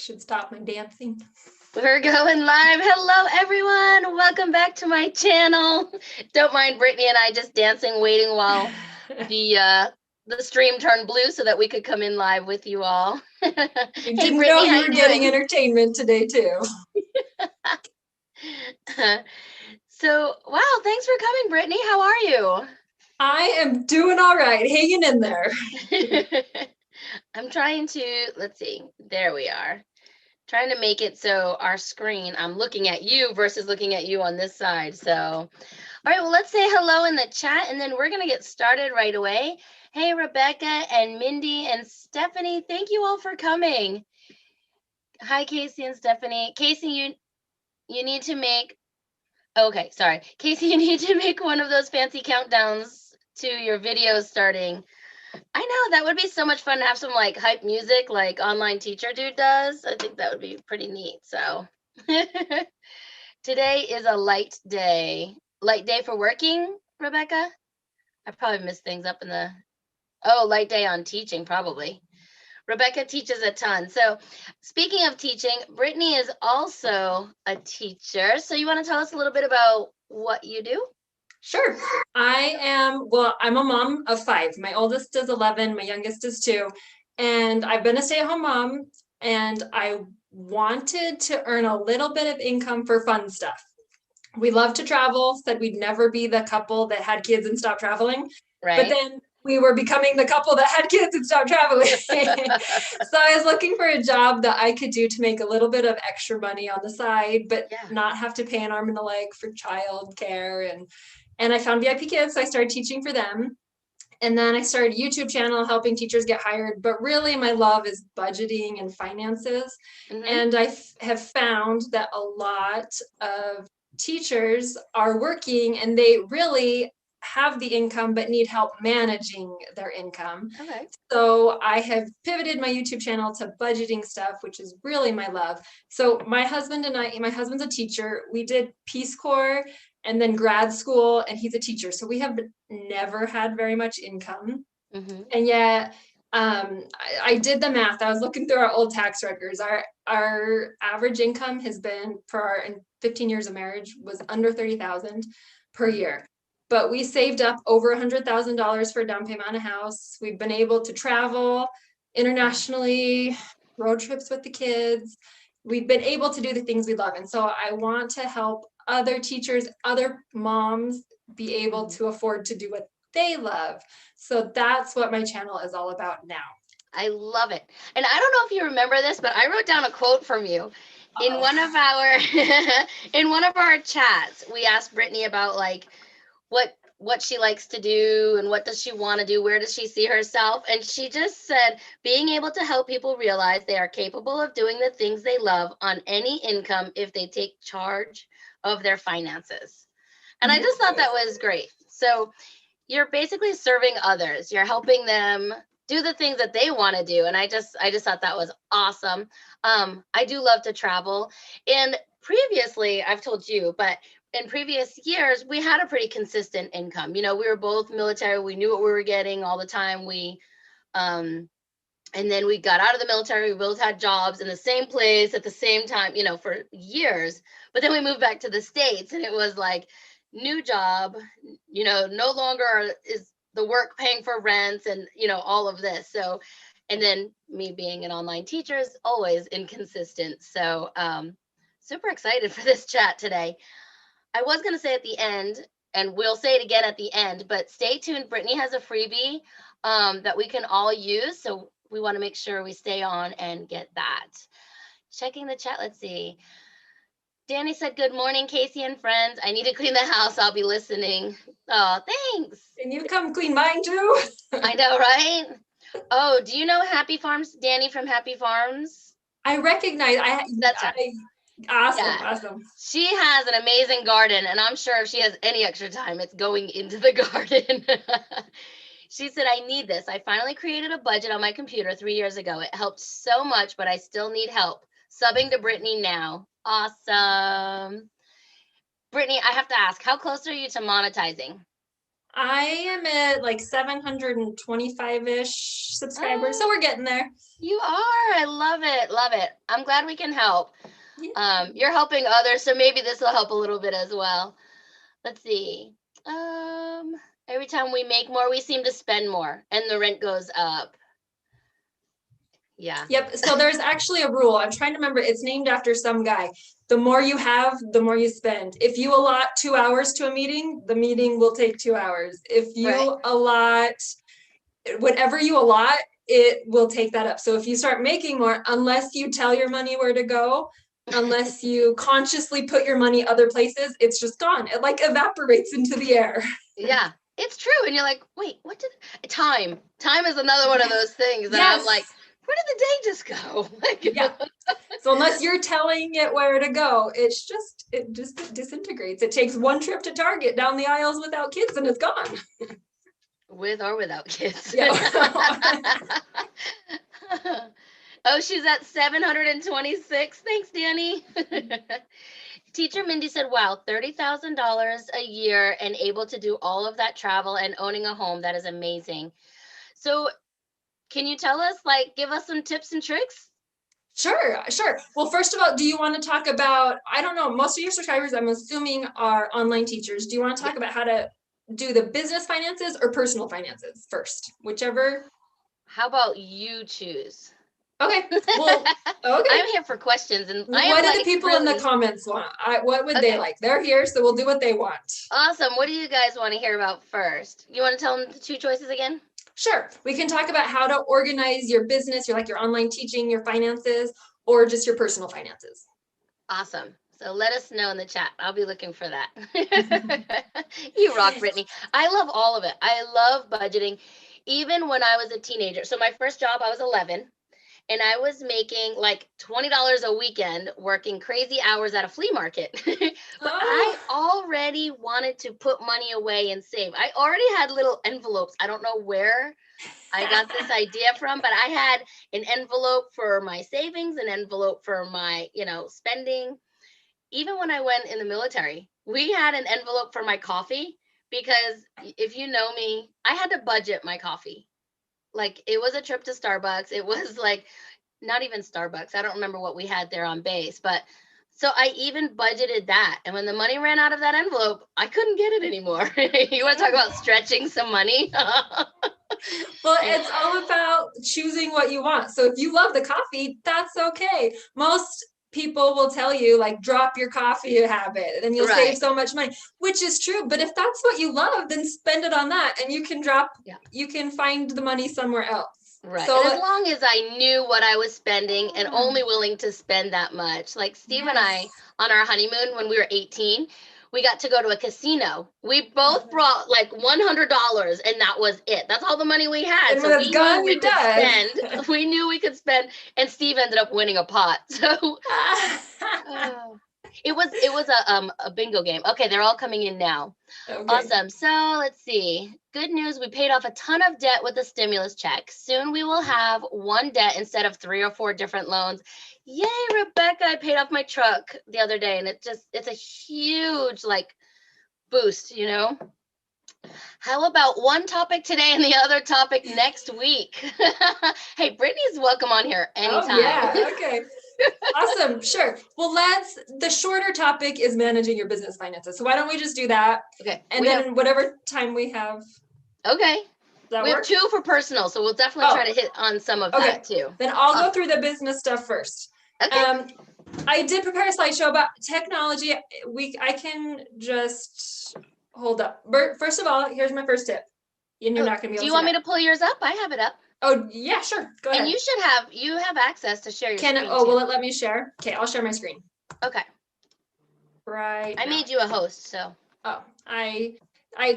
should stop my dancing. We're going live. Hello, everyone. Welcome back to my channel. Don't mind Brittany and I just dancing, waiting while the stream turned blue so that we could come in live with you all. You Hey, didn't Brittany, know you how were you getting doing? entertainment today too. So, wow, thanks for coming, Brittany. How are you? I am doing all right, hanging in there. I'm trying to, let's see, there we are. Trying to make it so our screen, I'm looking at you versus looking at you on this side. So, all right, well, let's say hello in the chat and then we're going to get started right away. Hey, Rebecca and Mindy and Stephanie, thank you all for coming. Hi, Casey and Stephanie. Casey, you need to make, okay, sorry. Casey, you need to make one of those fancy countdowns to your videos starting. I know, that would be so much fun to have some like hype music like Online Teacher Dude does. I think that would be pretty neat. So today is a light day. Light day for working, Rebecca? I probably missed things up in the, oh, light day on teaching, probably. Rebecca teaches a ton. So speaking of teaching, Brittany is also a teacher. So you want to tell us a little bit about what you do? Sure. I'm a mom of 5. My oldest is 11, my youngest is 2, and I've been a stay-at-home mom, and I wanted to earn a little bit of income for fun stuff. We love to travel, said we'd never be the couple that had kids and stopped traveling. Right. But then we were becoming the couple that had kids and stopped traveling. So I was looking for a job that I could do to make a little bit of extra money on the side, but not have to pay an arm and a leg for childcare. And I found VIPKid, so I started teaching for them. And then I started a YouTube channel helping teachers get hired. But really my love is budgeting and finances. And I have found that a lot of teachers are working and they really have the income but need help managing their income. Okay. So I have pivoted my YouTube channel to budgeting stuff, which is really my love. So my husband's a teacher. We did Peace Corps and then grad school, and he's a teacher. So we have never had very much income. And yet I did the math. I was looking through our old tax records. Our average income has been for our 15 years of marriage was under $30,000 per year. But we saved up over $100,000 for a down payment on a house. We've been able to travel internationally, road trips with the kids. We've been able to do the things we love. And so I want to help other teachers, other moms be able to afford to do what they love. So that's what my channel is all about now. I love it. And I don't know if you remember this, but I wrote down a quote from you. In one of our in one of our chats. We asked Brittany about like what she likes to do and what does she want to do, where does she see herself, and she just said being able to help people realize they are capable of doing the things they love on any income if they take charge of their finances. And I just thought that was great. So you're basically serving others. You're helping them do the things that they want to do. And I just thought that was awesome. I do love to travel. And previously, I've told you, but in previous years, we had a pretty consistent income. You know, we were both military. We knew what we were getting all the time. And then we got out of the military. We both had jobs in the same place at the same time, you know, for years. But then we moved back to the States and it was like, new job, you know, no longer is the work paying for rents and, you know, all of this. So, and then me being an online teacher is always inconsistent. So super excited for this chat today. I was going to say at the end, and we'll say it again at the end, but stay tuned. Brittany has a freebie that we can all use. So we want to make sure we stay on and get that. Checking the chat, let's see. Danny said, good morning, Casey and friends. I need to clean the house. I'll be listening. Oh, thanks. Can you come clean mine too? I know, right? Oh, do you know Happy Farms, Danny from Happy Farms? I recognize. Awesome. She has an amazing garden, and I'm sure if she has any extra time, it's going into the garden. She said, I need this. I finally created a budget on my computer 3 years ago. It helped so much, but I still need help. Subbing to Brittany now. Awesome. Brittany, I have to ask, how close are you to monetizing? I am at like 725-ish subscribers, so Oh, we're getting there. you are. I love it. Love it. I'm glad we can help. Yeah. You're helping others, so maybe this will help a little bit as well. Let's see. Every time we make more, we seem to spend more, and the rent goes up. Yeah. Yep. So there's actually a rule. I'm trying to remember. It's named after some guy. The more you have, the more you spend. If you allot 2 hours to a meeting, the meeting will take 2 hours. If Right. you allot whatever you allot, it will take that up. So if you start making more, unless you tell your money where to go, unless you consciously put your money other places, it's just gone. It like evaporates into the air. Yeah, it's true. And you're like, wait, what did time? Time is another one of those things that Yes. I'm like, where did the day just go? Like, Yeah. So unless you're telling it where to go, it just disintegrates. It takes one trip to Target down the aisles without kids and it's gone. with or without kids. Yeah. Oh, she's at 726. Thanks, Danny. Teacher Mindy said, wow, $30,000 a year and able to do all of that travel and owning a home. That is amazing. So can you tell us, like, give us some tips and tricks? Sure. Well, first of all, do you want to talk about, I don't know, most of your subscribers, I'm assuming, are online teachers. Do you want to talk about how to do the business finances or personal finances first? Whichever. How about you choose? Okay. Well, okay. I'm here for questions, and I am What do like the people in the comments want? What would they Okay. like? They're here, so we'll do what they want. Awesome. What do you guys want to hear about first? You want to tell them the two choices again? Sure. We can talk about how to organize your business, your online teaching, your finances, or just your personal finances. Awesome. So let us know in the chat. I'll be looking for that. You rock, Brittany. I love all of it. I love budgeting. Even when I was a teenager. So my first job, I was 11. And I was making like $20 a weekend working crazy hours at a flea market. But I already wanted to put money away and save. I already had little envelopes. I don't know where I got this idea from, but I had an envelope for my savings, an envelope for my, spending. Even when I went in the military, we had an envelope for my coffee because if you know me, I had to budget my coffee. Like it was a trip to Starbucks. It was like not even Starbucks. I don't remember what we had there on base, but so I even budgeted that. And when the money ran out of that envelope, I couldn't get it anymore. You want to talk about stretching some money? Well, it's all about choosing what you want. So if you love the coffee, that's okay. Most people will tell you like drop your coffee habit and then you'll save so much money, which is true. But if that's what you love, then spend it on that and you can you can find the money somewhere else. Right. So and as long as I knew what I was spending and only willing to spend that much, like Steve and I on our honeymoon when we were 18, we got to go to a casino. We both brought like $100 and that was it. That's all the money we had. And so when we it's gone, knew we you're could done. spend. We knew we could spend. And Steve ended up winning a pot. So it was a bingo game. Okay, they're all coming in now. Okay. Awesome. So let's see. Good news. We paid off a ton of debt with a stimulus check. Soon we will have one debt instead of 3 or 4 different loans. Yay, Rebecca. I paid off my truck the other day and it's a huge like boost, How about one topic today and the other topic next week? Hey, Brittany's welcome on here anytime. Oh, yeah. Okay. Awesome. Sure. Well, the shorter topic is managing your business finances. So why don't we just do that? Okay. And then whatever time we have. Okay. We have 2 for personal, so we'll definitely try to hit on some of that too. Then I'll go through the business stuff first. Okay. I did prepare a slideshow about technology. I can just hold up. First of all, here's my first tip. And you're not going to be able to. Do you want me to pull yours up? I have it up. Oh, yeah, sure. Go ahead. And you have access to share your screen. Will it let me share? Okay, I'll share my screen. Okay. Right. I made you a host, so. Oh, I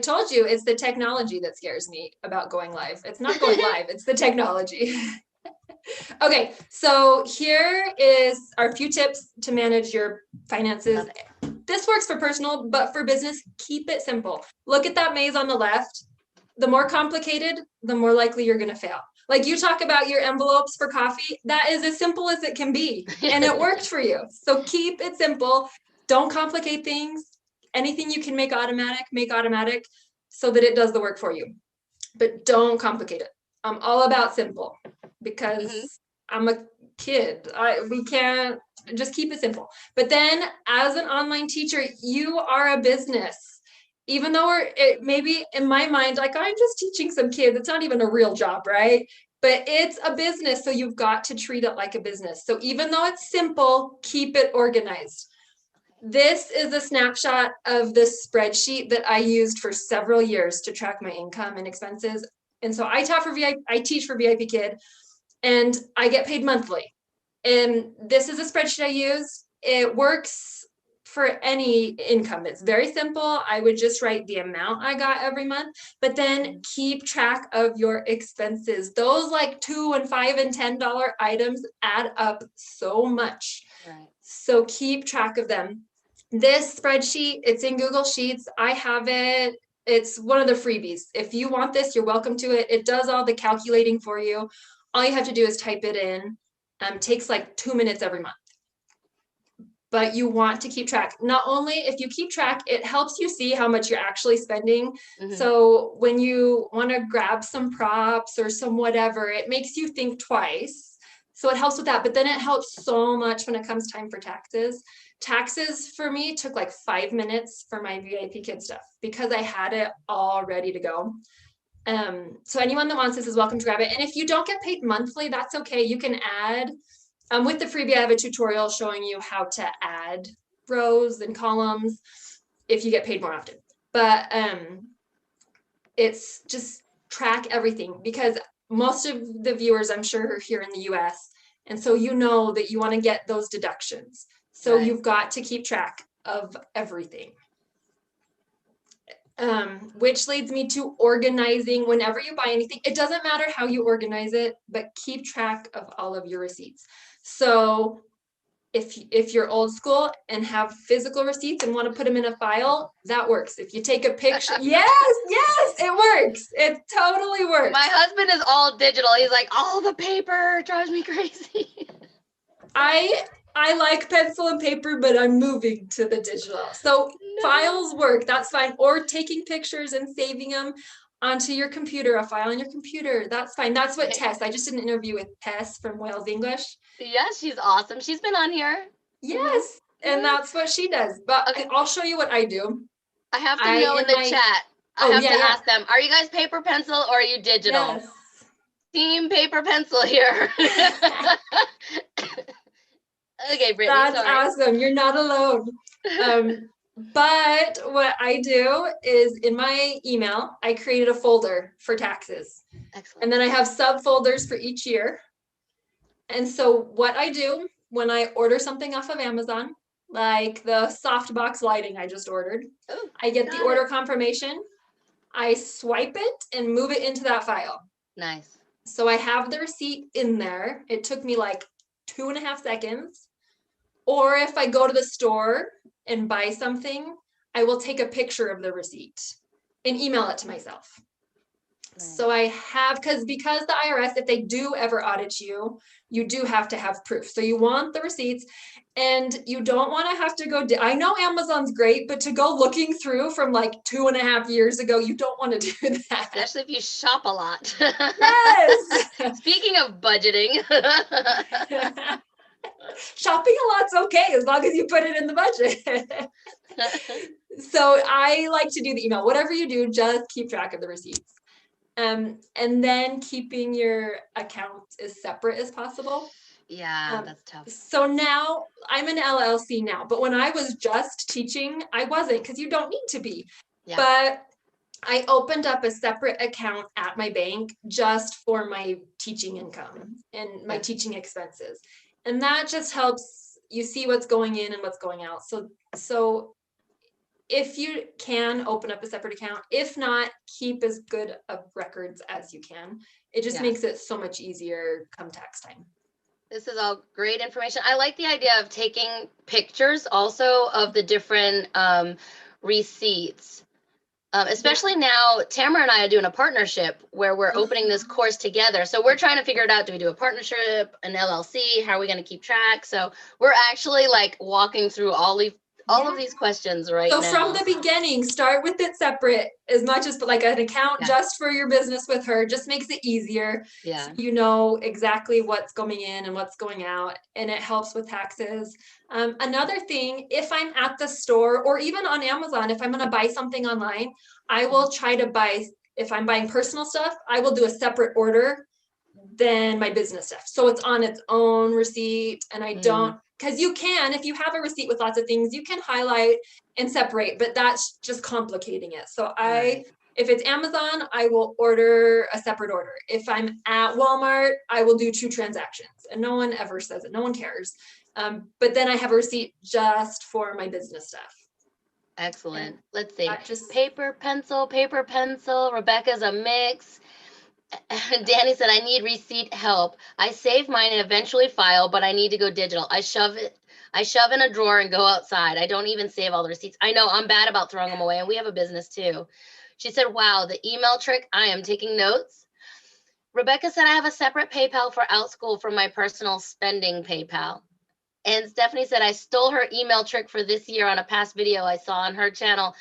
told you it's the technology that scares me about going live. It's not going live, it's the technology. Okay, so here is our few tips to manage your finances. This works for personal, but for business, keep it simple. Look at that maze on the left. The more complicated, the more likely you're going to fail. Like you talk about your envelopes for coffee, that is as simple as it can be. And it worked for you. So keep it simple. Don't complicate things. Anything you can make automatic, make automatic. so that it does the work for you. But don't complicate it. I'm all about simple because I'm a kid. We can't just keep it simple. But then as an online teacher, you are a business. Even though it maybe in my mind, like I'm just teaching some kids, it's not even a real job, right? But it's a business, so you've got to treat it like a business. So even though it's simple, keep it organized. This is a snapshot of the spreadsheet that I used for several years to track my income and expenses. And so I teach for VIPKid, and I get paid monthly. And this is a spreadsheet I use. It works for any income. It's very simple. I would just write the amount I got every month, but then keep track of your expenses. Those like $2 and $5 and $10 items add up so much. Right. So keep track of them. This spreadsheet, it's in Google Sheets. I have it. It's one of the freebies. If you want this, you're welcome to it. It does all the calculating for you. All you have to do is type it in. Takes like 2 minutes every month. But you want to keep track. Not only if you keep track, it helps you see how much you're actually spending. So when you want to grab some props or some whatever, it makes you think twice. So it helps with that. But then it helps so much when it comes time for taxes. Taxes for me took like 5 minutes for my VIPKid stuff because I had it all ready to go. So anyone that wants this is welcome to grab it. And if you don't get paid monthly, that's okay. You can add, with the freebie, I have a tutorial showing you how to add rows and columns if you get paid more often. But it's just track everything because most of the viewers, I'm sure, are here in the US. And so you know that you want to get those deductions. So you've got to keep track of everything. Which leads me to organizing whenever you buy anything. It doesn't matter how you organize it, but keep track of all of your receipts. So if you're old school and have physical receipts and want to put them in a file, that works. If you take a picture, yes, it works. It totally works. My husband is all digital. He's like, all the paper drives me crazy. I like pencil and paper, but I'm moving to the digital. So files work, that's fine. Or taking pictures and saving them onto your computer, a file on your computer, that's fine. That's what Tess, I just did an interview with Tess from Wales English. Yes, she's awesome. She's been on here. Yes, and that's what she does. But okay, I'll show you what I do. I have to know in the chat. I have to ask them, are you guys paper pencil or are you digital? Yes. Team paper pencil here. Okay, Brittany, that's awesome. You're not alone. But what I do is in my email, I created a folder for taxes. Excellent. And then I have subfolders for each year. And so what I do when I order something off of Amazon, like the softbox lighting I just ordered, I get the order confirmation. I swipe it and move it into that file. Nice. So I have the receipt in there. It took me like 2.5 seconds. Or if I go to the store and buy something, I will take a picture of the receipt and email it to myself. Nice. So I have, because the IRS, if they do ever audit you, you do have to have proof. So you want the receipts and you don't want to have to go, I know Amazon's great, but to go looking through from like 2.5 years ago, you don't want to do that. Especially if you shop a lot. Yes. Speaking of budgeting. Shopping a lot's okay as long as you put it in the budget. So I like to do the email. Whatever you do, just keep track of the receipts. And then keeping your account as separate as possible. Yeah, that's tough. So now I'm an LLC now, but when I was just teaching, I wasn't, because you don't need to be. Yeah. But I opened up a separate account at my bank just for my teaching income and my teaching expenses. And that just helps you see what's going in and what's going out. So if you can open up a separate account, if not, keep as good of records as you can. It just makes it so much easier come tax time. This is all great information. I like the idea of taking pictures also of the different receipts. Especially now, Tamara and I are doing a partnership where we're opening this course together. So we're trying to figure it out. Do we do a partnership, an LLC? How are we going to keep track? So we're actually like walking through all all of these questions right So now. from the beginning, start with it separate as much as like an account just for your business with her, just makes it easier. Yeah. So you know exactly what's going in and what's going out, and it helps with taxes. Another thing, if I'm at the store or even on Amazon, if I'm going to buy something online, I will try to buy, if I'm buying personal stuff, I will do a separate order than my business stuff. So it's on its own receipt, and I don't, because you can, if you have a receipt with lots of things, you can highlight and separate, but that's just complicating it. So if it's Amazon, I will order a separate order. If I'm at Walmart, I will do 2 transactions, and no one ever says it. No one cares. But then I have a receipt just for my business stuff. Excellent. Let's see. Just paper, pencil. Rebecca's a mix. Danny said, I need receipt help. I save mine and eventually file, but I need to go digital. I shove in a drawer and go outside. I don't even save all the receipts. I know, I'm bad about throwing them away, and we have a business too. She said, wow, the email trick. I am taking notes. Rebecca said, I have a separate PayPal for OutSchool from my personal spending PayPal. And Stephanie said, I stole her email trick for this year on a past video I saw on her channel.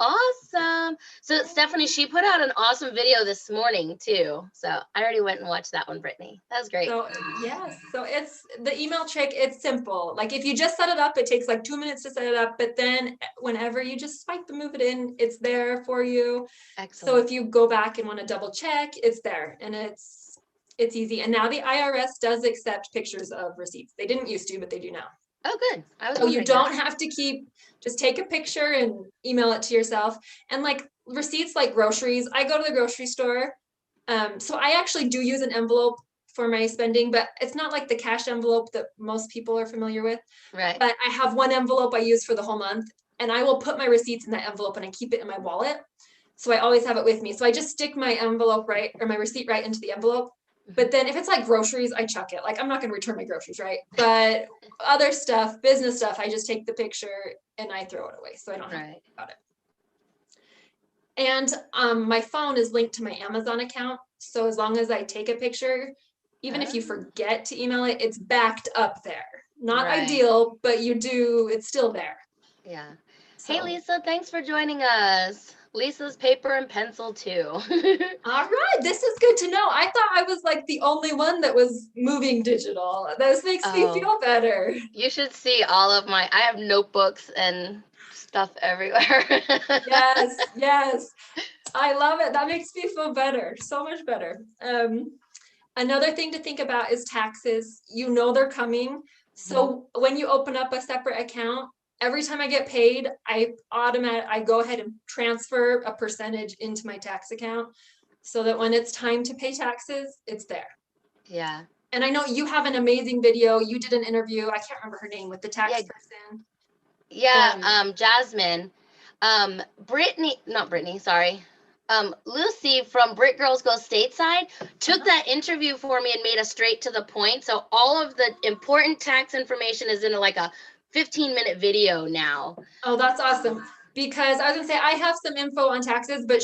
Awesome. So Stephanie, she put out an awesome video this morning too. So I already went and watched that one, Brittany. That was great. So yes, so it's the email trick. It's simple. Like if you just set it up, it takes like 2 minutes to set it up, but then whenever you just swipe to move it in, it's there for you. Excellent. So if you go back and want to double check, it's there, and it's easy. And now the IRS does accept pictures of receipts. They didn't used to, but they do now. Oh, good. So you don't have to just take a picture and email it to yourself. And like receipts, like groceries, I go to the grocery store. So I actually do use an envelope for my spending, but it's not like the cash envelope that most people are familiar with. Right. But I have one envelope I use for the whole month, and I will put my receipts in that envelope and I keep it in my wallet. So I always have it with me. So I just stick my envelope or my receipt right into the envelope. But then if it's like groceries, I chuck it. Like I'm not going to return my groceries, right? But other stuff, business stuff, I just take the picture and I throw it away. So I don't have to think about it. And my phone is linked to my Amazon account. So as long as I take a picture, even if you forget to email it, it's backed up there. Not ideal, but it's still there. Yeah. So. Hey, Lisa, thanks for joining us. Lisa's paper and pencil too. All right, this is good to know. I thought I was like the only one that was moving digital. This makes me feel better. You should see all of I have notebooks and stuff everywhere. Yes. I love it. That makes me feel better. So much better. Another thing to think about is taxes. You know they're coming. So when you open up a separate account, every time I get paid, I go ahead and transfer a percentage into my tax account so that when it's time to pay taxes, it's there. Yeah. And I know you have an amazing video. You did an interview. I can't remember her name, with the tax person. Yeah, Jasmine. Lucy from Brit Girls Go Stateside took that interview for me and made us straight to the point. So all of the important tax information is in like a 15-minute video now. Oh, that's awesome. Because I was gonna say, I have some info on taxes, but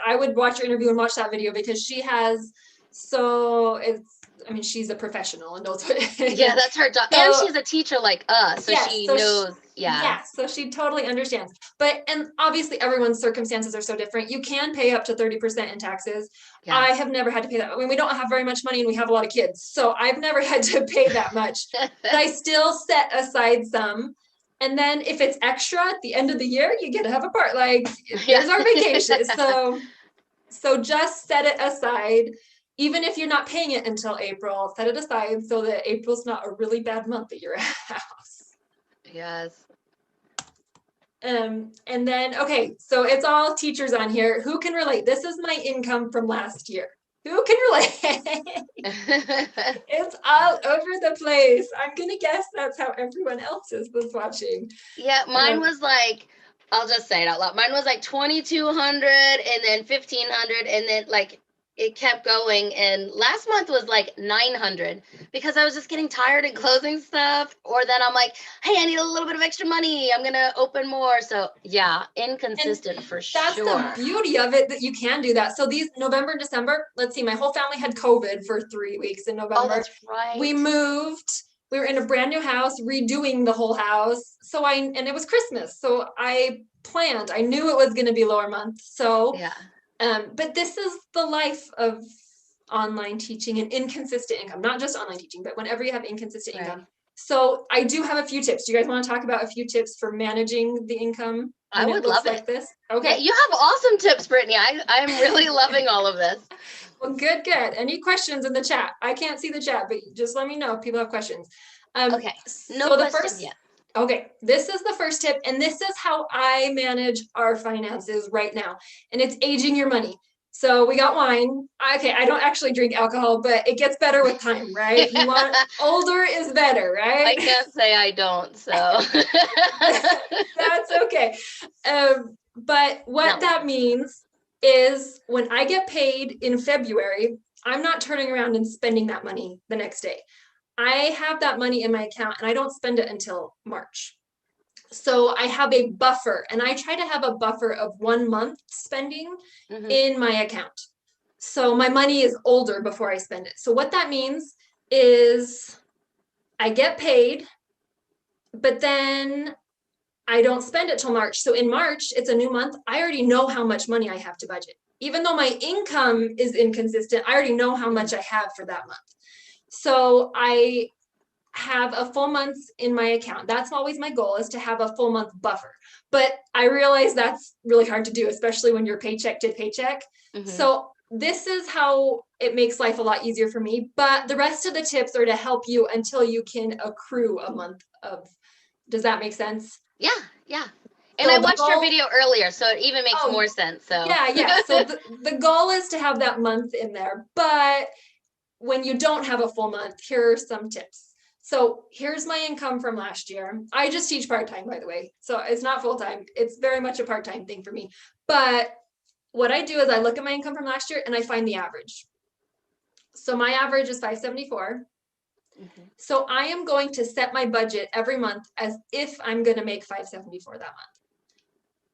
I would watch your interview and watch that video because she has, she's a professional and knows what. Yeah, that's her job. And she's a teacher like us, so she knows. So she totally understands. And obviously everyone's circumstances are so different. You can pay up to 30% in taxes. Yeah. I have never had to pay that. I mean, we don't have very much money and we have a lot of kids, so I've never had to pay that much. But I still set aside some. And then if it's extra at the end of the year, you get to have a part. Like, there's our vacation. So just set it aside. Even if you're not paying it until April, set it aside so that April's not a really bad month at your house. Yes. And then, okay, so it's all teachers on here. Who can relate? This is my income from last year. Who can relate? It's all over the place. I'm going to guess that's how everyone else is that's watching. Yeah, mine was like, I'll just say it out loud. Mine was like 2,200 and then 1,500 and then like it kept going, and last month was like 900 because I was just getting tired and closing stuff, or then I'm like, hey, I need a little bit of extra money, I'm gonna open more. So yeah, inconsistent for sure. That's the beauty of it, that you can do that. So these November and December, let's see, my whole family had COVID for 3 weeks in November. Oh, that's right. We moved we were in a brand new house, redoing the whole house. And it was Christmas. So I knew it was going to be lower month. So, Yeah. but this is the life of online teaching and inconsistent income, not just online teaching, but whenever you have inconsistent income. So I do have a few tips. Do you guys want to talk about a few tips for managing the income I would love like it. this? Okay. Yeah, you have awesome tips, Brittany. I'm really loving all of this. Well, good. Any questions in the chat? I can't see the chat, but just let me know if people have questions. Okay. No so questions yet. Okay, this is the first tip, and this is how I manage our finances right now, and it's aging your money. So we got wine. Okay, I don't actually drink alcohol, but it gets better with time, right? You want older is better, right? I can't say I don't, so. That's okay. But what that means is when I get paid in February, I'm not turning around and spending that money the next day. I have that money in my account and I don't spend it until March. So I have a buffer, and I try to have a buffer of 1 month spending in my account. So my money is older before I spend it. So what that means is I get paid, but then I don't spend it till March. So in March, it's a new month. I already know how much money I have to budget. Even though my income is inconsistent, I already know how much I have for that month. So I have a full month in my account. That's always my goal, is to have a full month buffer. But I realize that's really hard to do, especially when you're paycheck to paycheck. So this is how it makes life a lot easier for me. But the rest of the tips are to help you until you can accrue a month of. Does that make sense? Yeah. And so I watched your video earlier, so it even makes more sense. So yeah. So the goal is to have that month in there. But when you don't have a full month, here are some tips. So here's my income from last year. I just teach part-time, by the way. So it's not full-time. It's very much a part-time thing for me. But what I do is I look at my income from last year and I find the average. So my average is 574. So I am going to set my budget every month as if I'm going to make 574 that month.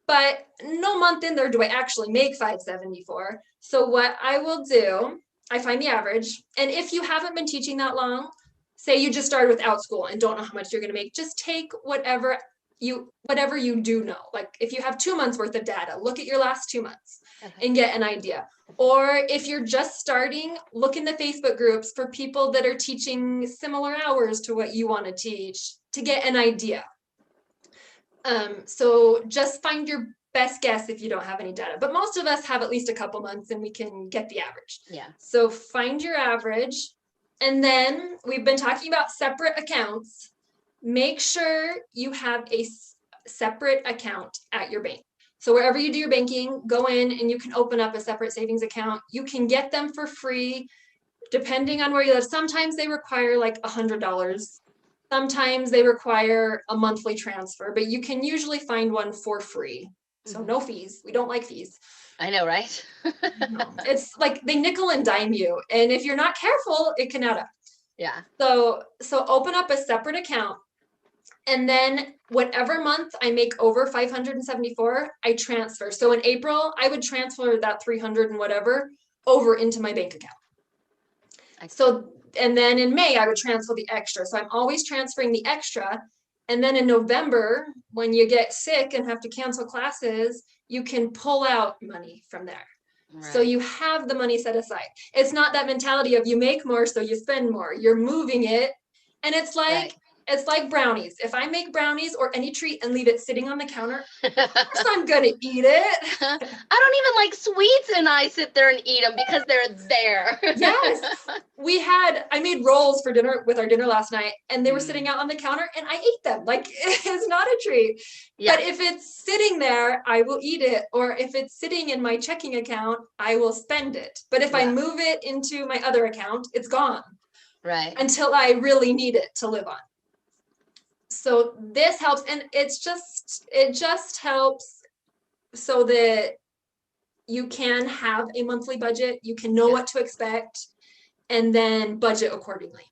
But no month in there do I actually make 574. So what I will do, I find the average. And if you haven't been teaching that long, say you just started without school and don't know how much you're going to make, just take whatever you do know. Like if you have 2 months worth of data, look at your last 2 months and get an idea. Or if you're just starting, look in the Facebook groups for people that are teaching similar hours to what you want to teach to get an idea. So just find your best guess if you don't have any data, but most of us have at least a couple months and we can get the average. So find your average. And then we've been talking about separate accounts. Make sure you have a separate account at your bank. So wherever you do your banking, go in and you can open up a separate savings account. You can get them for free, depending on where you live. Sometimes they require like $100. Sometimes they require a monthly transfer, but you can usually find one for free. So no fees. We don't like fees. I know, right? No. It's like they nickel and dime you. And if you're not careful, it can add up. Yeah. So open up a separate account. And then whatever month I make over 574, I transfer. So in April, I would transfer that 300 and whatever over into my bank account. So, and then in May, I would transfer the extra. So I'm always transferring the extra. And then in November, when you get sick and have to cancel classes, you can pull out money from there. Right. So you have the money set aside. It's not that mentality of you make more, so you spend more. You're moving it. And it's like, It's like brownies. If I make brownies or any treat and leave it sitting on the counter, of course I'm going to eat it. I don't even like sweets and I sit there and eat them because they're there. Yes. I made rolls for dinner with our dinner last night and they were sitting out on the counter and I ate them. Like it's not a treat. Yeah. But if it's sitting there, I will eat it. Or if it's sitting in my checking account, I will spend it. But if I move it into my other account, it's gone. Right. Until I really need it to live on. So this helps, and it just helps so that you can have a monthly budget, you can know what to expect, and then budget accordingly.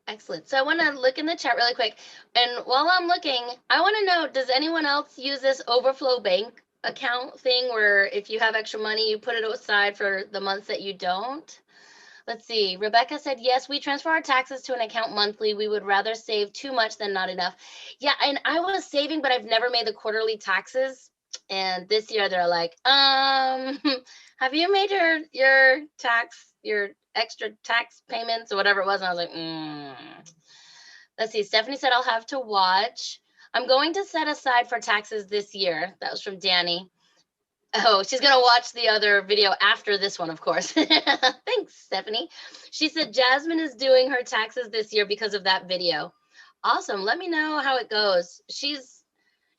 Excellent. So I want to look in the chat really quick, and while I'm looking, I want to know, does anyone else use this overflow bank account thing where if you have extra money, you put it aside for the months that you don't? Let's see. Rebecca said, yes, we transfer our taxes to an account monthly. We would rather save too much than not enough. Yeah, and I was saving, but I've never made the quarterly taxes. And this year they're like, have you made your extra tax payments or whatever it was? And I was like, Let's see. Stephanie said, I'll have to watch. I'm going to set aside for taxes this year. That was from Danny. Oh, she's going to watch the other video after this one, of course. Thanks, Stephanie. She said Jasmine is doing her taxes this year because of that video. Awesome. Let me know how it goes. She's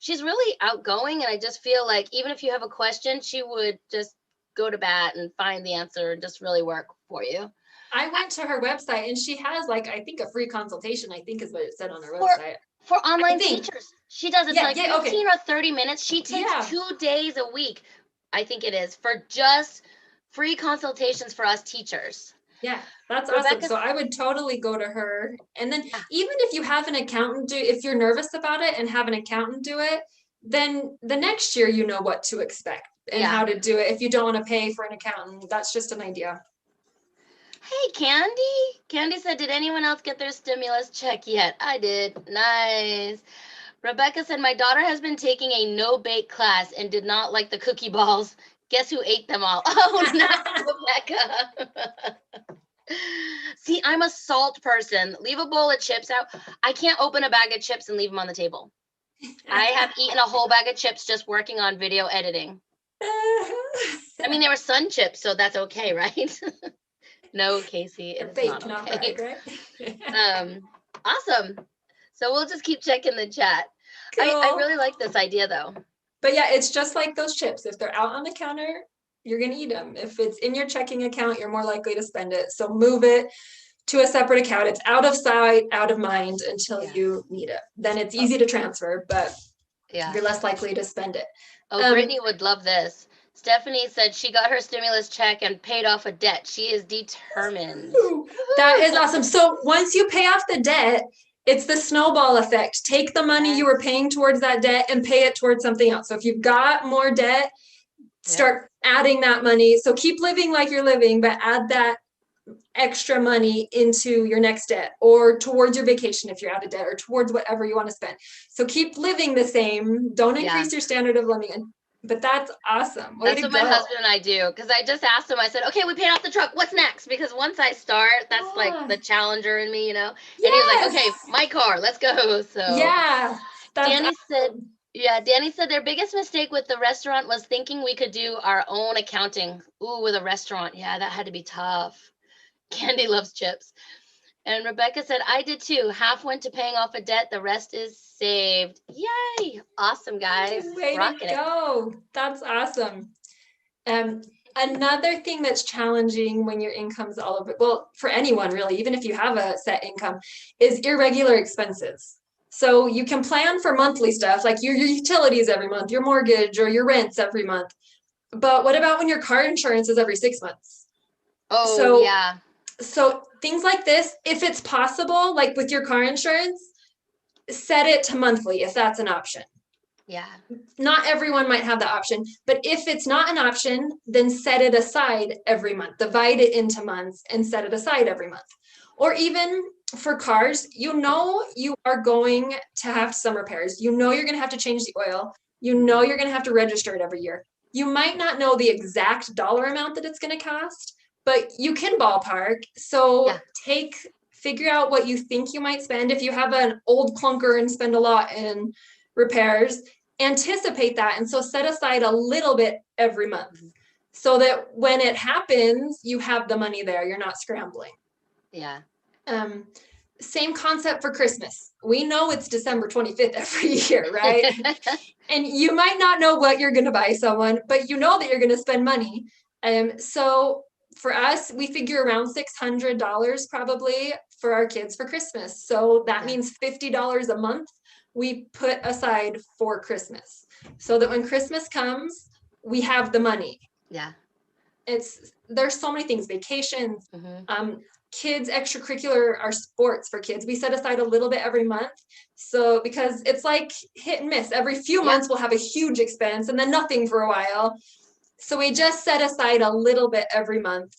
really outgoing, and I just feel like even if you have a question, she would just go to bat and find the answer and just really work for you. I went to her website and she has like, I think a free consultation, I think is what it said on her website. For online teachers. She does it like 15 or 30 minutes. She takes 2 days a week, I think it is, for just free consultations for us teachers. Yeah, that's awesome. So I would totally go to her. And then even if you have an accountant if you're nervous about it and have an accountant do it, then the next year you know what to expect and how to do it. If you don't want to pay for an accountant, that's just an idea. Hey, Candy. Candy said, did anyone else get their stimulus check yet? I did. Nice. Rebecca said, my daughter has been taking a no-bake class and did not like the cookie balls. Guess who ate them all? Oh, no, Rebecca. See, I'm a salt person. Leave a bowl of chips out. I can't open a bag of chips and leave them on the table. I have eaten a whole bag of chips just working on video editing. I mean, they were sun chips, so that's okay, right? No, Casey, it's fake, not okay. Right? Awesome. So we'll just keep checking the chat. Cool. I really like this idea, though. But yeah, it's just like those chips. If they're out on the counter, you're going to eat them. If it's in your checking account, you're more likely to spend it. So move it to a separate account. It's out of sight, out of mind until you need it. Then it's easy to transfer, but you're less likely to spend it. Oh, Brittany would love this. Stephanie said she got her stimulus check and paid off a debt. She is determined. That is awesome. So once you pay off the debt, it's the snowball effect. Take the money you were paying towards that debt and pay it towards something else. So if you've got more debt, start adding that money. So keep living like you're living, but add that extra money into your next debt or towards your vacation if you're out of debt or towards whatever you want to spend. So keep living the same. Don't increase your standard of living. But that's awesome. That's what my husband and I do. Because I just asked him, I said, okay, we paid off the truck. What's next? Because once I start, that's like the challenger in me, you know? And he was like, okay, my car, let's go. So Danny said their biggest mistake with the restaurant was thinking we could do our own accounting. Ooh, with a restaurant. Yeah, that had to be tough. Candy loves chips. And Rebecca said, I did too. Half went to paying off a debt. The rest is saved. Yay. Awesome, guys. Way to go. That's awesome. Another thing that's challenging when your income's all over, well, for anyone really, even if you have a set income, is irregular expenses. So you can plan for monthly stuff like your utilities every month, your mortgage or your rents every month. But what about when your car insurance is every 6 months? So things like this, if it's possible, like with your car insurance, set it to monthly if that's an option. Yeah. Not everyone might have the option, but if it's not an option, then set it aside every month. Divide it into months and set it aside every month. Or even for cars, you know you are going to have some repairs. You know you're going to have to change the oil. You know you're going to have to register it every year. You might not know the exact dollar amount that it's going to cost, but you can ballpark. So figure out what you think you might spend. If you have an old clunker and spend a lot in repairs, anticipate that. And so set aside a little bit every month so that when it happens, you have the money there. You're not scrambling. Yeah. Same concept for Christmas. We know it's December 25th every year, right? And you might not know what you're going to buy someone, but you know that you're going to spend money. So for us, we figure around $600 probably for our kids for Christmas. So that means $50 a month we put aside for Christmas so that when Christmas comes, we have the money. Yeah. There's so many things, vacations, kids, extracurricular, our sports for kids. We set aside a little bit every month. So because it's like hit and miss. Every few months we'll have a huge expense and then nothing for a while. So we just set aside a little bit every month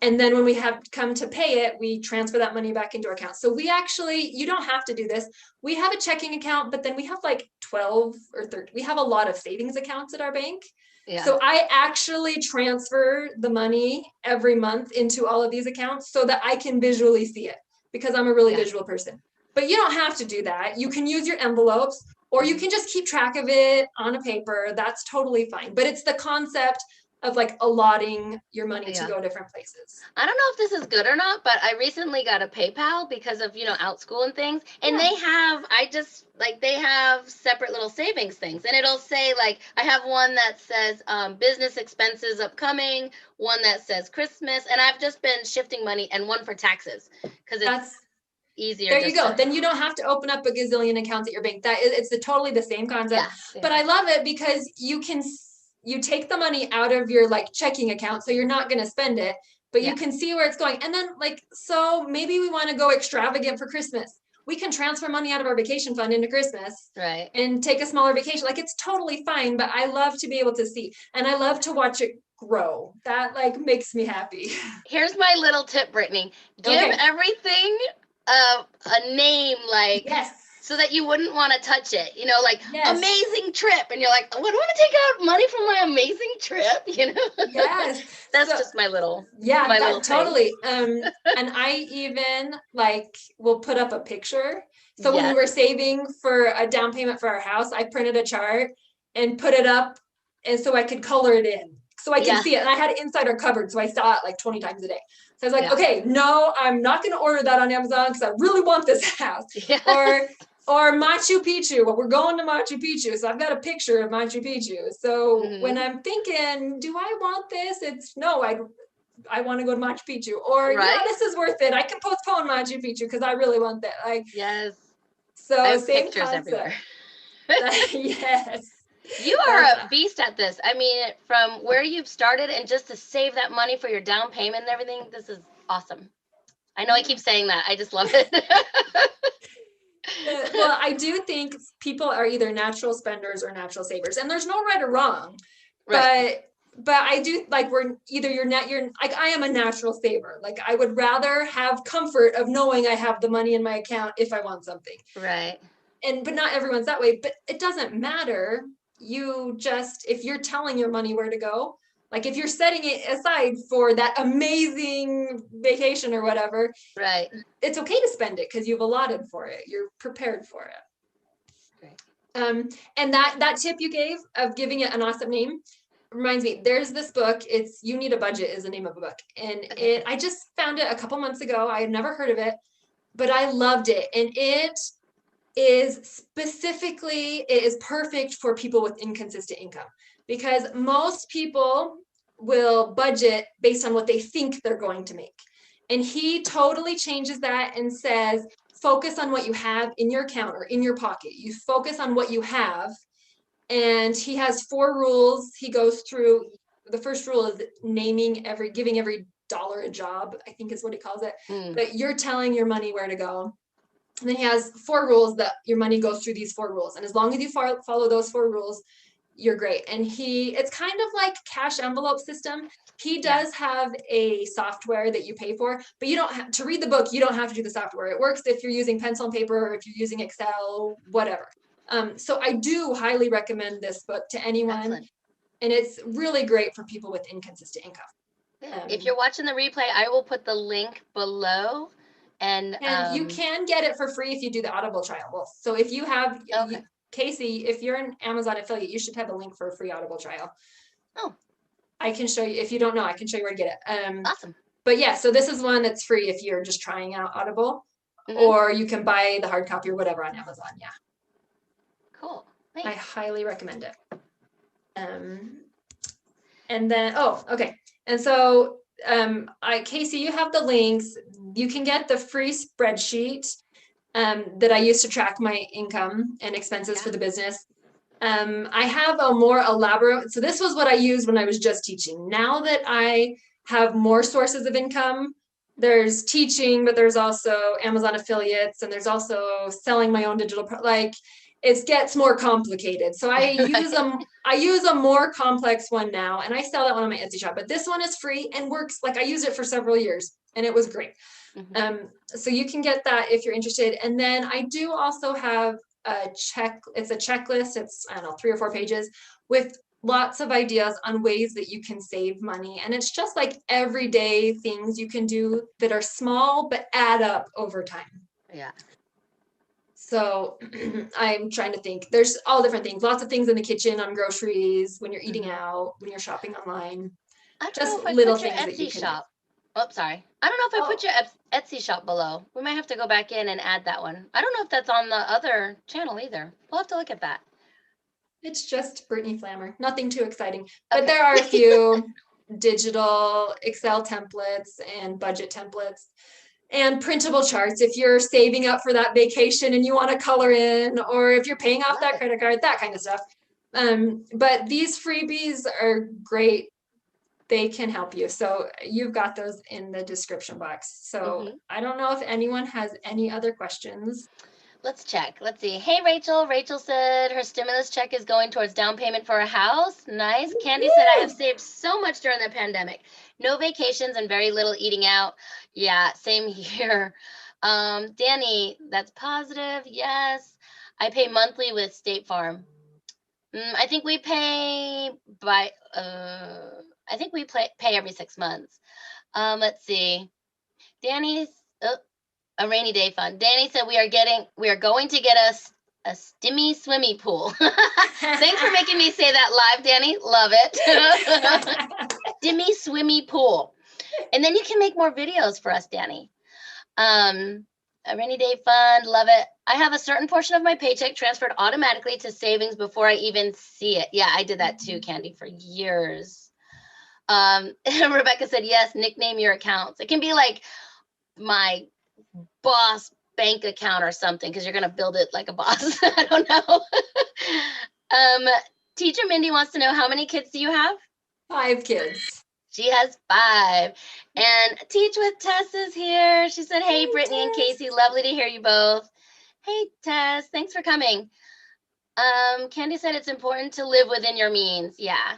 And then when we have come to pay it, we transfer that money back into our account. So we actually, you don't have to do this. We have a checking account, but then we have like 12 or 13. We have a lot of savings accounts at our bank. Yeah. So I actually transfer the money every month into all of these accounts so that I can visually see it, because I'm a really visual person. But you don't have to do that. You can use your envelopes, or you can just keep track of it on a paper. That's totally fine. But it's the concept of like allotting your money to go different places. I don't know if this is good or not, but I recently got a PayPal because of, OutSchool and things. And they have, they have separate little savings things. And it'll say, like, I have one that says business expenses upcoming, one that says Christmas. And I've just been shifting money, and one for taxes because it's easier. There you go. Then you don't have to open up a gazillion accounts at your bank. It's totally the same concept. Yeah. But I love it because you take the money out of your like checking account, so you're not going to spend it, but you can see where it's going. And then so maybe we want to go extravagant for Christmas. We can transfer money out of our vacation fund into Christmas, right, and take a smaller vacation. Like, it's totally fine, but I love to be able to see, and I love to watch it grow. That makes me happy. Here's my little tip, Brittany. Give everything a name, so that you wouldn't want to touch it, amazing trip. And you're like, I wouldn't want to take out money from my amazing trip, Yes. That's just my little, totally. And I even will put up a picture. So when we were saving for a down payment for our house, I printed a chart and put it up, and so I could color it in, so I could see it. And I had it inside our cupboard, so I saw it 20 times a day. So I was like, okay, no, I'm not going to order that on Amazon because I really want this house. Yes. Or Machu Picchu. Well, we're going to Machu Picchu, so I've got a picture of Machu Picchu. So when I'm thinking, do I want this? It's no, I want to go to Machu Picchu. Or yeah, this is worth it. I can postpone Machu Picchu because I really want that. Yes. So I have same pictures concept. everywhere. Yes. You are a beast at this. I mean, from where you've started, and just to save that money for your down payment and everything, this is awesome. I know I keep saying that. I just love it. Well, I do think people are either natural spenders or natural savers, and there's no right or wrong. Right. But I do we're either you're I am a natural saver. I would rather have comfort of knowing I have the money in my account if I want something. Right. But not everyone's that way. But it doesn't matter. If you're telling your money where to go, if you're setting it aside for that amazing vacation or whatever, right, it's okay to spend it because you've allotted for it. You're prepared for it. Right. And that tip you gave of giving it an awesome name reminds me, there's this book, it's You Need a Budget is the name of a book. And I just found it a couple months ago. I had never heard of it, but I loved it. And it is perfect for people with inconsistent income, because most people will budget based on what they think they're going to make. And he totally changes that and says, focus on what you have in your account or in your pocket. You focus on what you have. And he has 4 rules he goes through. The first rule is giving every dollar a job, I think is what he calls it. But you're telling your money where to go. And then he has 4 rules that your money goes through these 4 rules. And as long as you follow those 4 rules, you're great. And it's kind of like cash envelope system. He does have a software that you pay for, but you don't have to read the book. You don't have to do the software. It works if you're using pencil and paper, or if you're using Excel, whatever. So I do highly recommend this book to anyone. Excellent. And it's really great for people with inconsistent income. If you're watching the replay, I will put the link below. And you can get it for free if you do the Audible trial. So if you have, Casey, if you're an Amazon affiliate, you should have a link for a free Audible trial. Oh. I can show you, if you don't know, I can show you where to get it. Awesome. But yeah, so this is one that's free if you're just trying out Audible, or you can buy the hard copy or whatever on Amazon. Yeah. Cool. Thanks. I highly recommend it. And then, okay. And so, Casey, you have the links. You can get the free spreadsheet that I use to track my income and expenses for the business. I have a more elaborate, so this was what I used when I was just teaching. Now that I have more sources of income, there's teaching, but there's also Amazon affiliates, and there's also selling my own digital, it gets more complicated. So I use a more complex one now, and I sell that one on my Etsy shop, but this one is free and works. Like I used it for several years and it was great. So you can get that if you're interested. And then I do also have it's a checklist. It's, I don't know, 3 or 4 pages with lots of ideas on ways that you can save money. And it's just like everyday things you can do that are small, but add up over time. Yeah. So I'm trying to think, there's all different things, lots of things in the kitchen, on groceries, when you're eating out, when you're shopping online, I don't just know if I little put your things that you Etsy can shop. Oh, sorry. I don't know if I put your Etsy shop below. We might have to go back in and add that one. I don't know if that's on the other channel either. We'll have to look at that. It's just Brittany Flammer, nothing too exciting, but there are a few digital Excel templates and budget templates and printable charts if you're saving up for that vacation and you want to color in, or if you're paying off that credit card, that kind of stuff. But these freebies are great. They can help you. So you've got those in the description box. So I don't know if anyone has any other questions. Let's check. Let's see. Hey, Rachel. Rachel said her stimulus check is going towards down payment for a house. Nice. Candy said, I have saved so much during the pandemic. No vacations and very little eating out. Yeah, same here. Danny, that's positive. Yes. I pay monthly with State Farm. I think we pay by, I think we pay every 6 months. Let's see. Danny's, a rainy day fund. Danny said we are going to get us a stimmy swimmy pool. Thanks for making me say that live, Danny. Love it. Stimmy swimmy pool. And then you can make more videos for us, Danny. A rainy day fund. Love it. I have a certain portion of my paycheck transferred automatically to savings before I even see it. Yeah, I did that too, Candy, for years. Rebecca said, yes, nickname your accounts. It can be like my boss bank account or something, because you're going to build it like a boss. I don't know. Teacher Mindy wants to know, how many kids do you have? 5 kids. She has 5. And Teach with Tess is here. She said, hey, Brittany and Casey, lovely to hear you both. Hey, Tess, thanks for coming. Candy said it's important to live within your means. Yeah.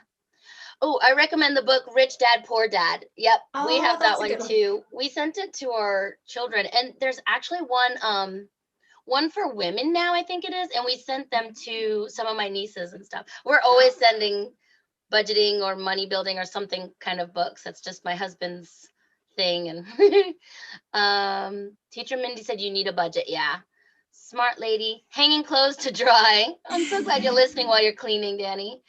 Oh, I recommend the book Rich Dad, Poor Dad. Yep, we have that one too. We sent it to our children, and there's actually one for women now, I think it is, and we sent them to some of my nieces and stuff. We're always sending budgeting or money building or something kind of books. That's just my husband's thing. And Teacher Mindy said you need a budget. Yeah. Smart lady. Hanging clothes to dry. I'm so glad you're listening while you're cleaning, Danny.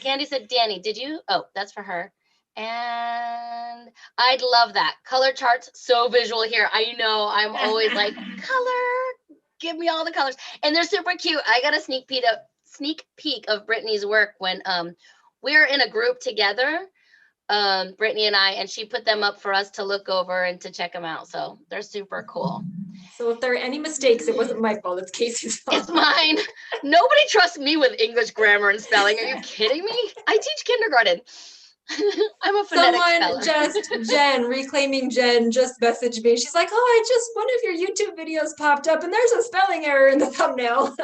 Candy said, Danny, did you? Oh, that's for her. And I'd love that. Color charts, so visual here. I know, I'm always like, color, give me all the colors. And they're super cute. I got a sneak peek of Brittany's work when we're in a group together, Brittany and I, and she put them up for us to look over and to check them out. So they're super cool. So if there are any mistakes, it wasn't my fault. It's Casey's fault. It's mine. Nobody trusts me with English grammar and spelling. Are you kidding me? I teach kindergarten. I'm a phonetic speller. Jen, reclaiming Jen, just messaged me. She's like, oh, one of your YouTube videos popped up and there's a spelling error in the thumbnail.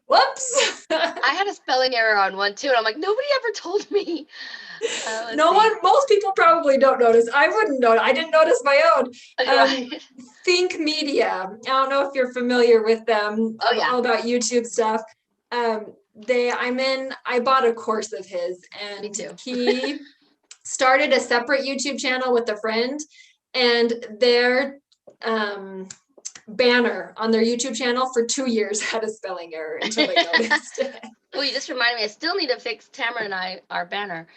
Whoops. I had a spelling error on one too. And I'm like, nobody ever told me. Most people probably don't notice. I wouldn't know. I didn't notice my own. Think Media. I don't know if you're familiar with them. Oh, yeah. All about YouTube stuff. I bought a course of his, and he started a separate YouTube channel with a friend, and their banner on their YouTube channel for 2 years had a spelling error until they noticed it. Oh, you just reminded me. I still need to fix Tamara and our banner.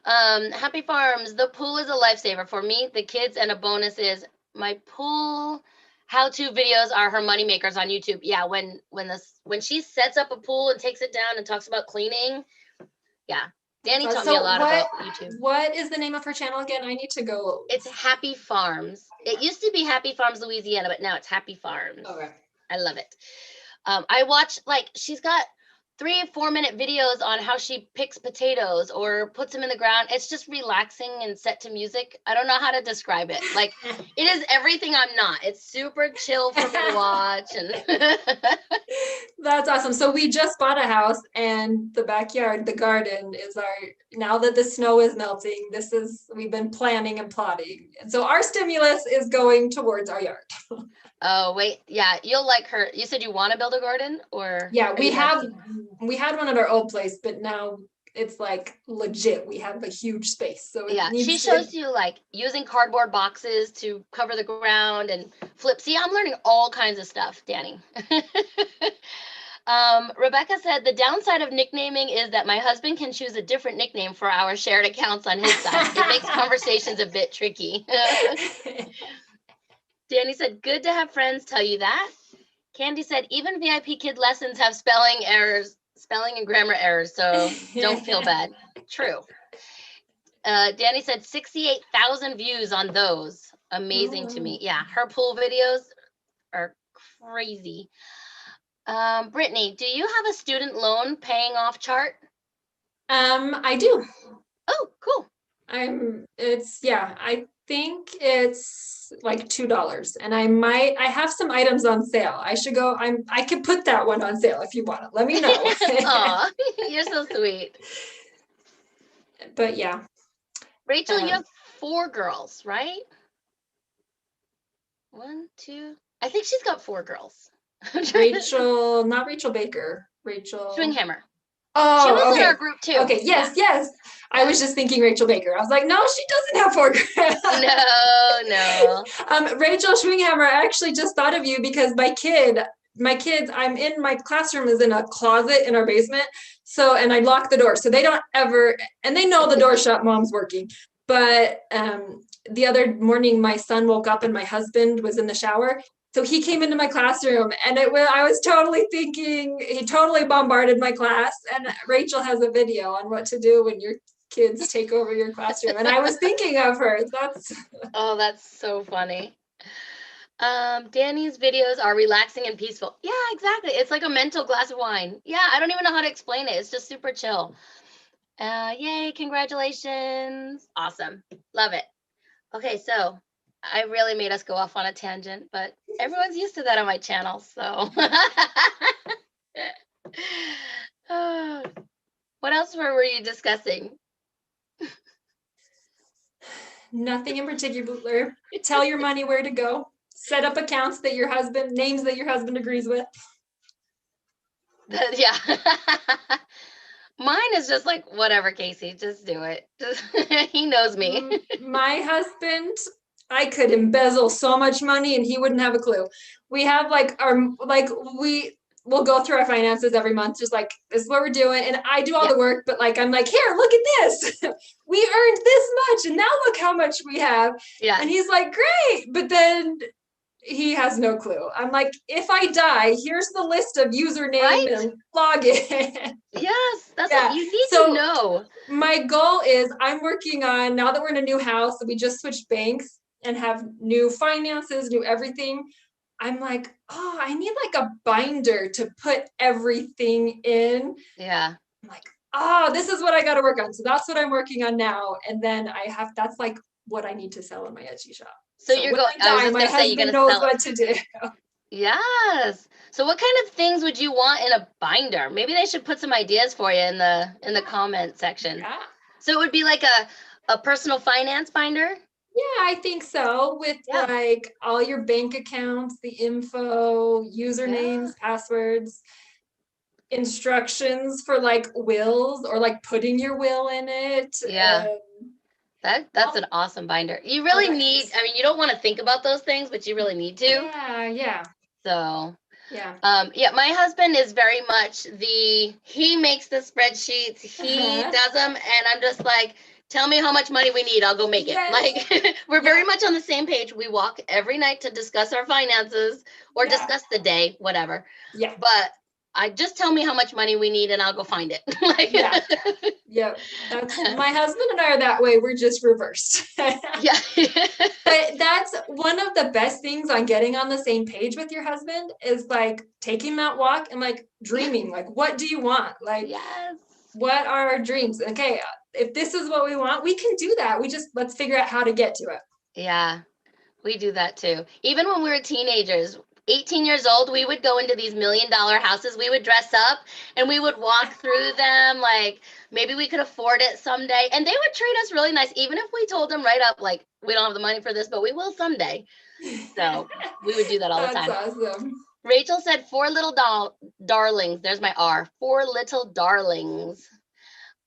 Happy Farms. The pool is a lifesaver for me, the kids, and a bonus is my pool how-to videos are her money makers on YouTube. Yeah, when she sets up a pool and takes it down and talks about cleaning. Yeah, Danny taught me a lot about YouTube. What is the name of her channel again? I need to go. It's Happy Farms. It used to be Happy Farms Louisiana, but now it's Happy Farms. Okay. I love it. I watch, she's got 3 or 4 minute videos on how she picks potatoes or puts them in the ground. It's just relaxing and set to music. I don't know how to describe it. It is everything I'm not. It's super chill for me to watch. And That's awesome. So we just bought a house and the backyard, the garden is now that the snow is melting, we've been planning and plotting. And so our stimulus is going towards our yard. Oh, wait. Yeah, you'll like her. You said you want to build a garden or? Yeah, are you we had one at our old place, but now it's like legit. We have a huge space. So it Yeah, she needs shows you like using cardboard boxes to cover the ground and flip. See, I'm learning all kinds of stuff, Danny. Rebecca said the downside of nicknaming is that my husband can choose a different nickname for our shared accounts on his side. It makes conversations a bit tricky. Danny said, good to have friends tell you that. Candy said, even VIPKid lessons have spelling and grammar errors, so don't feel bad. True. Danny said 68,000 views on those. Amazing to me. Yeah, her pool videos are crazy. Brittany, do you have a student loan paying off chart? I do. Oh, cool. I think it's like $2 and I have some items on sale. I could put that one on sale if you want it. Let me know. Aw, you're so sweet. But yeah. Rachel, you have 4 girls, right? 1, 2. I think she's got 4 girls. Rachel, not Rachel Baker. Rachel Swinghammer. Oh, she was okay. in our group too. Okay, yes. I was just thinking Rachel Baker. I was like, no, she doesn't have 4 girls. No. Rachel Schwinghammer, I actually just thought of you because my kids, my classroom is in a closet in our basement. So, and I lock the door. So they don't ever, and they know the door's shut, mom's working. But the other morning, my son woke up and my husband was in the shower. So he came into my classroom and I was totally thinking, he totally bombarded my class. And Rachel has a video on what to do when your kids take over your classroom. And I was thinking of her. Oh, that's so funny. Danny's videos are relaxing and peaceful. Yeah, exactly. It's like a mental glass of wine. Yeah, I don't even know how to explain it. It's just super chill. Yay, congratulations. Awesome. Love it. Okay, so I really made us go off on a tangent, but everyone's used to that on my channel, so. What else were you discussing? Nothing in particular. Tell your money where to go. Set up accounts names that your husband agrees with. Yeah. Mine is just like, whatever, Casey, just do it. He knows me. My husband, I could embezzle so much money and he wouldn't have a clue. We have we'll go through our finances every month, just like, this is what we're doing. And I do all the work, but like, I'm like, here, look at this. We earned this much. And now look how much we have. Yeah. And he's like, great. But then he has no clue. I'm like, if I die, here's the list of username and login. Yes, that's what you need to know. My goal is I'm working on, now that we're in a new house, we just switched banks and have new finances, new everything. I'm like, oh, I need like a binder to put everything in. Yeah. I'm like, oh, this is what I got to work on. So that's what I'm working on now. And then that's like what I need to sell in my Etsy shop. So you're going, I was just my going to say, you're going to knows sell what to do. Yes. So what kind of things would you want in a binder? Maybe they should put some ideas for you in the comment section. Yeah. So it would be like a personal finance binder? Yeah, I think so. With like all your bank accounts, the info, usernames, passwords, instructions for like wills or like putting your will in it. Yeah. That's an awesome binder. You really need, I mean, you don't want to think about those things, but you really need to. Yeah. So, yeah, my husband is very much he makes the spreadsheets, he does them, and I'm just like, tell me how much money we need, I'll go make it. Like, we're very much on the same page. We walk every night to discuss our finances or discuss the day, whatever. Yeah. But just tell me how much money we need and I'll go find it. Like, That's my husband and I are that way. We're just reversed. Yeah. But that's one of the best things on getting on the same page with your husband is like taking that walk and like dreaming, like, what do you want? Like, what are our dreams? Okay, if this is what we want, we can do that. Let's figure out how to get to it. Yeah, we do that too. Even when we were teenagers, 18 years old, we would go into these $1 million houses. We would dress up and we would walk through them. Like maybe we could afford it someday. And they would treat us really nice, even if we told them right up, like, we don't have the money for this, but we will someday. So we would do that all the time. That's awesome. Rachel said, 4 little darlings. There's my R. 4 little darlings.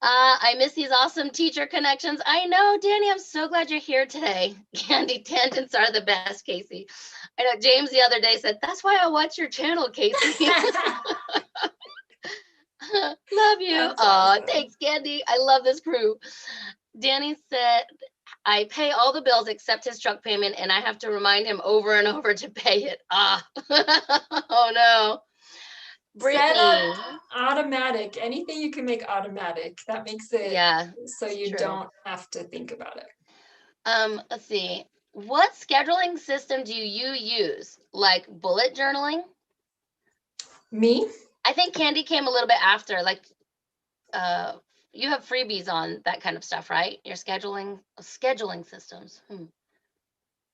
I miss these awesome teacher connections. I know, Danny, I'm so glad you're here today. Candy tangents are the best, Casey. I know James the other day said, that's why I watch your channel, Casey. Love you. Awesome. Thanks, Candy. I love this crew. Danny said, I pay all the bills except his truck payment, and I have to remind him over and over to pay it. Oh no. Brittany. Set up automatic. Anything you can make automatic. That makes it so you don't have to think about it. Let's see. What scheduling system do you use? Like bullet journaling? Me? I think Candy came a little bit after. Like, you have freebies on that kind of stuff, right? Your scheduling systems.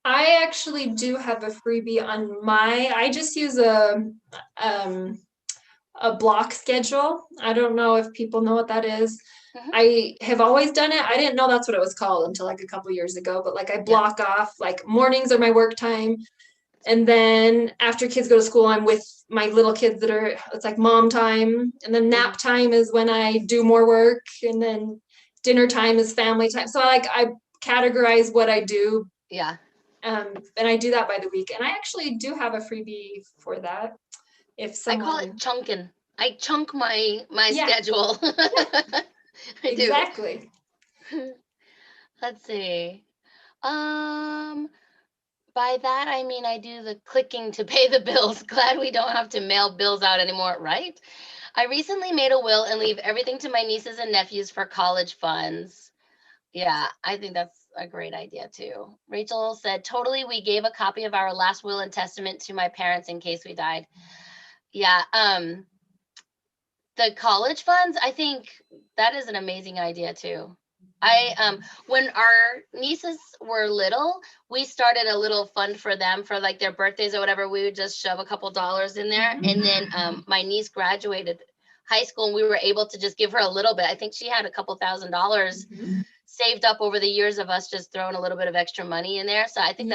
I actually do have a freebie on I just use a block schedule. I don't know if people know what that is. I have always done it. I didn't know that's what it was called until like a couple years ago, but like I block off, like mornings are my work time. And then after kids go to school, I'm with my little kids it's like mom time. And then nap time is when I do more work. And then dinner time is family time. So I categorize what I do. Yeah. And I do that by the week. And I actually do have a freebie for that. I call it chunking. I chunk my schedule. Exactly. Let's see. By that, I mean, I do the clicking to pay the bills. Glad we don't have to mail bills out anymore, right? I recently made a will and leave everything to my nieces and nephews for college funds. Yeah, I think that's a great idea too. Rachel said, totally, we gave a copy of our last will and testament to my parents in case we died. Yeah, the college funds, I think that is an amazing idea too. When our nieces were little, we started a little fund for them for like their birthdays or whatever. We would just shove a couple dollars in there. And then my niece graduated high school and we were able to just give her a little bit. I think she had a couple $1,000s saved up over the years of us just throwing a little bit of extra money in there. So I think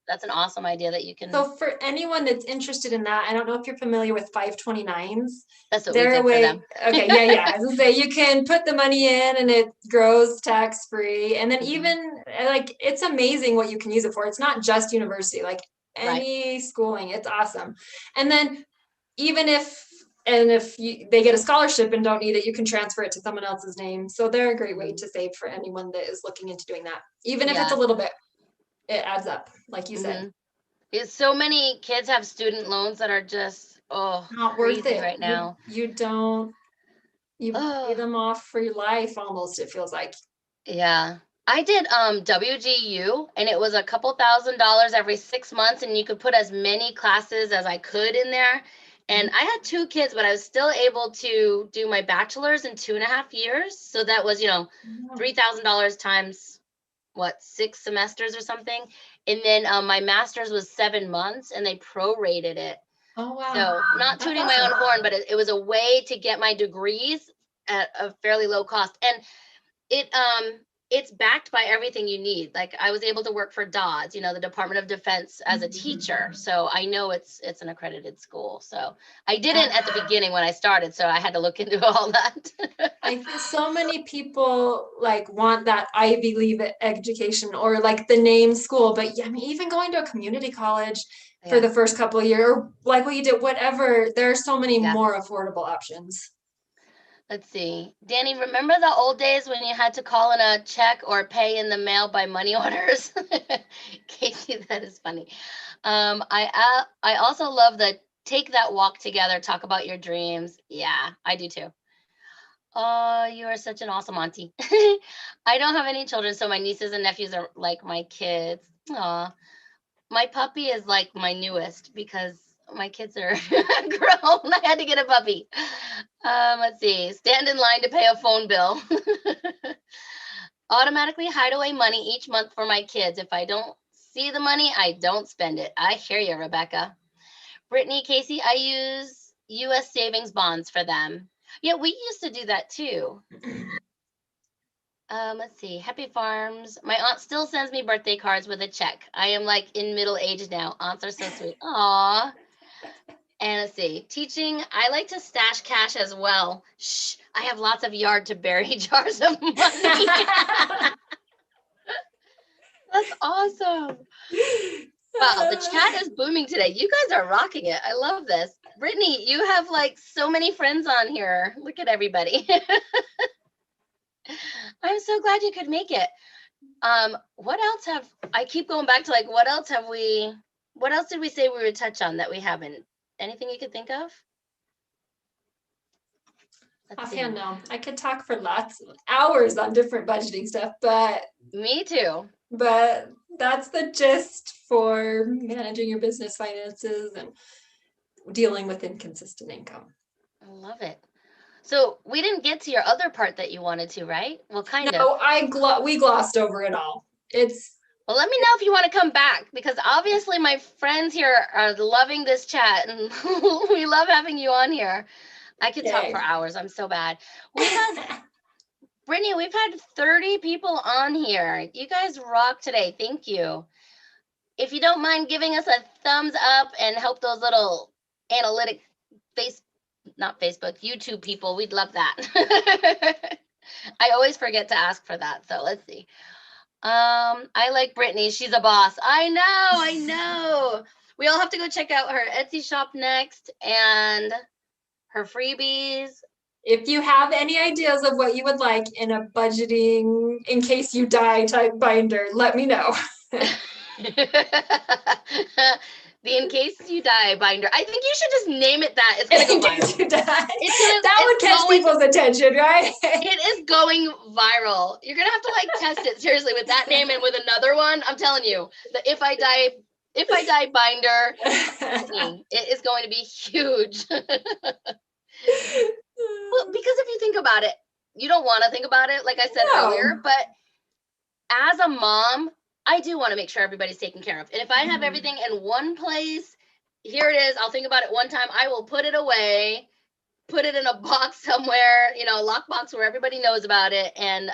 that's an awesome idea that you can. So for anyone that's interested in that, I don't know if you're familiar with 529s. That's what we did for them. Okay, yeah. I was gonna say you can put the money in and it grows tax free. And then even like it's amazing what you can use it for. It's not just university, like any schooling. It's awesome. And then even if they get a scholarship and don't need it, you can transfer it to someone else's name. So they're a great way to save for anyone that is looking into doing that. Even if it's a little bit. It adds up, like you said. So many kids have student loans that are just not worth it right now. You pay them off for your life almost, it feels like. Yeah. I did WGU and it was a couple $1,000s every 6 months and you could put as many classes as I could in there. And I had 2 kids, but I was still able to do my bachelor's in 2.5 years. So that was, $3,000 times 6 semesters or something. And then my master's was 7 months and they prorated it. Oh, wow. So not tooting my own horn, but it was a way to get my degrees at a fairly low cost. And it's backed by everything you need. Like I was able to work for DODS, the Department of Defense, as a teacher. So I know it's an accredited school. So I didn't at the beginning when I started. So I had to look into all that. I think so many people like want that Ivy League education or like the name school. But I mean, even going to a community college for the first couple of years, or like what you did, whatever, there are so many more affordable options. Let's see. Danny, remember the old days when you had to call in a check or pay in the mail by money orders? Casey, that is funny. I also love the take that walk together, talk about your dreams. Yeah, I do too. Oh, you are such an awesome auntie. I don't have any children, so my nieces and nephews are like my kids. Aw. My puppy is like my newest because my kids are grown. I had to get a puppy. Let's see. Stand in line to pay a phone bill. Automatically hide away money each month for my kids. If I don't see the money, I don't spend it. I hear you, Rebecca. Brittany, Casey, I use US savings bonds for them. Yeah, we used to do that too. Let's see. Happy Farms. My aunt still sends me birthday cards with a check. I am like in middle age now. Aunts are so sweet. Aw. And let's see. Teaching. I like to stash cash as well. Shh. I have lots of yard to bury jars of money. That's awesome. Wow, the chat is booming today. You guys are rocking it. I love this. Brittany, you have like so many friends on here. Look at everybody. I'm so glad you could make it. What else I keep going back to like, what else did we say we would touch on that we haven't? Anything you could think of? Offhand, no. I could talk for lots of hours on different budgeting stuff, but me too. But that's the gist for managing your business finances and dealing with inconsistent income. I love it. So we didn't get to your other part that you wanted to, right? Well, kind of. No, we glossed over it all. Well, let me know if you want to come back, because obviously my friends here are loving this chat and we love having you on here. I could talk for hours. I'm so bad. Brittany, we've had 30 people on here. You guys rock today. Thank you. If you don't mind giving us a thumbs up and help those little analytic YouTube people, we'd love that. I always forget to ask for that. So let's see. I like Brittany. She's a boss. I know. We all have to go check out her Etsy shop next and her freebies. If you have any ideas of what you would like in a budgeting in case you die type binder, let me know. The in case you die binder. I think you should just name it that. It's gonna go viral. In case you die. That would catch people's attention, right? It is going viral. You're gonna have to like test it seriously with that name and with another one. I'm telling you, the if I die binder, it is going to be huge. Well, because if you think about it, you don't want to think about it, like I said earlier, but as a mom, I do want to make sure everybody's taken care of. And if I have everything in one place, here it is, I'll think about it one time, I will put it away, put it in a box somewhere, lock box where everybody knows about it. And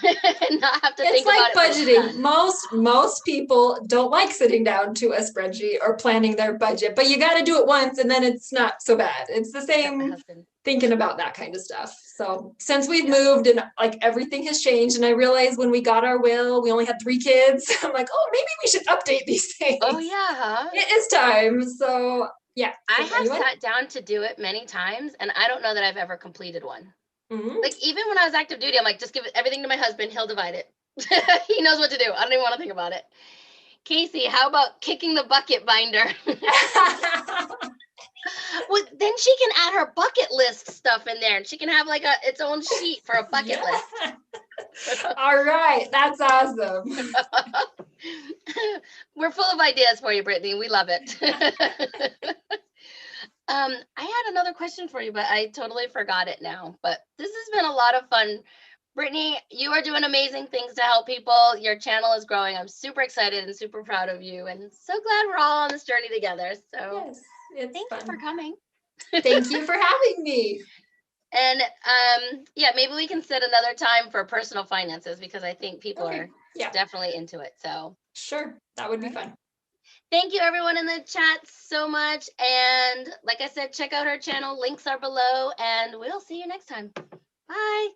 and not have to think about it. It's like budgeting. Most people don't like sitting down to a spreadsheet or planning their budget, but you got to do it once and then it's not so bad. It's the same thinking about that kind of stuff. So since we've moved and like everything has changed, and I realized when we got our will, we only had 3 kids. I'm like, oh, maybe we should update these things. Oh yeah, huh? It is time. So yeah. I have sat down to do it many times, and I don't know that I've ever completed one. Like even when I was active duty, I'm like, just give everything to my husband. He'll divide it. He knows what to do. I don't even want to think about it. Casey, how about kicking the bucket binder? Well, then she can add her bucket list stuff in there, and she can have like its own sheet for a bucket list. All right, that's awesome. We're full of ideas for you, Brittany. We love it. I had another question for you, but I totally forgot it now. But this has been a lot of fun. Brittany, you are doing amazing things to help people. Your channel is growing. I'm super excited and super proud of you, and so glad we're all on this journey together. So yes, thanks for coming. Thank you for having me. And maybe we can set another time for personal finances, because I think people are definitely into it. So sure, that would be fun. Thank you everyone in the chat so much. And like I said, check out her channel. Links are below, and we'll see you next time. Bye.